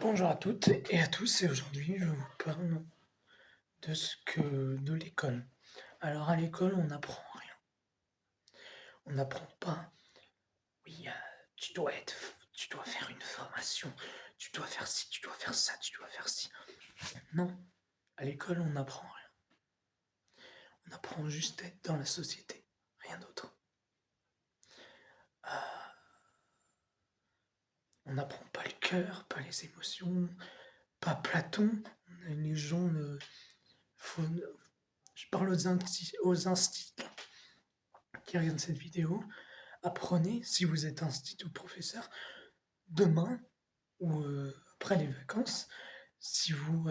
Bonjour à toutes et à tous, et aujourd'hui je vous parle de l'école. Alors à l'école on n'apprend rien. On n'apprend pas, oui, tu dois faire une formation, tu dois faire ci, tu dois faire ça, tu dois faire ci. Non, à l'école on n'apprend rien. On apprend juste à être dans la société, rien d'autre. On n'apprend pas le cœur, pas les émotions, pas Platon. Les gens ne... Je parle aux instituts qui regardent cette vidéo. Apprenez, si vous êtes institut ou professeur, demain ou après les vacances, si vous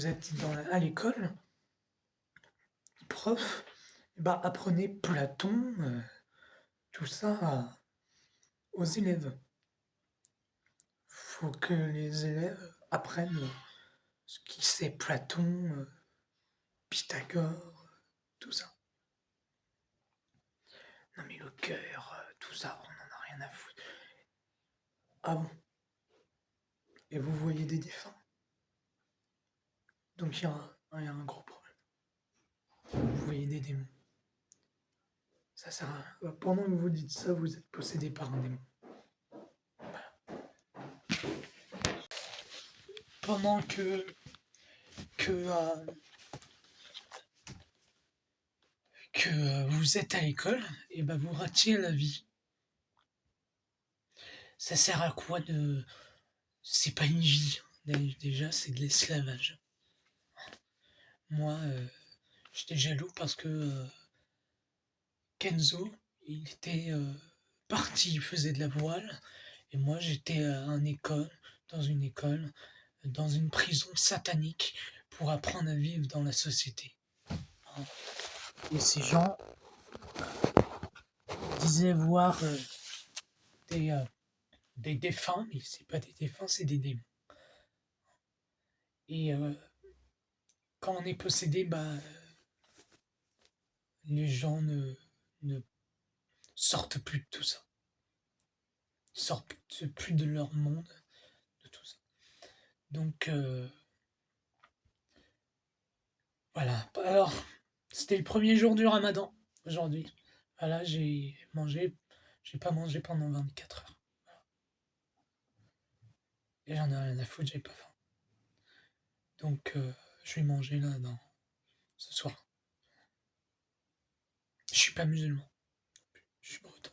êtes à l'école, prof, apprenez Platon, tout ça aux élèves. Faut que les élèves apprennent ce qui c'est Platon, Pythagore, tout ça. Non mais le cœur, tout ça, on n'en a rien à foutre. Ah bon? Et vous voyez des défunts? Donc il y a un gros problème. Vous voyez des démons. Ça sert à rien. Pendant que vous dites ça, vous êtes possédé par un démon. Pendant que, euh, que vous êtes à l'école, et ben vous ratiez la vie. Ça sert à quoi de... C'est pas une vie. Déjà, c'est de l'esclavage. Moi, j'étais jaloux parce que Kenzo, il était parti, il faisait de la voile, et moi j'étais dans une école, dans une prison satanique pour apprendre à vivre dans la société. Et ces gens disaient voir des, euh, des défunts, mais c'est pas des défunts, c'est des démons. Et quand on est possédé, les gens ne sortent plus de tout ça. Ils sortent plus de leur monde, de tout ça. Donc voilà. Alors, c'était le premier jour du Ramadan aujourd'hui. Voilà, j'ai pas mangé pendant 24 heures. Voilà. Et j'en ai rien à foutre, j'ai pas faim. Donc je vais manger là ce soir. Je suis pas musulman, je suis breton.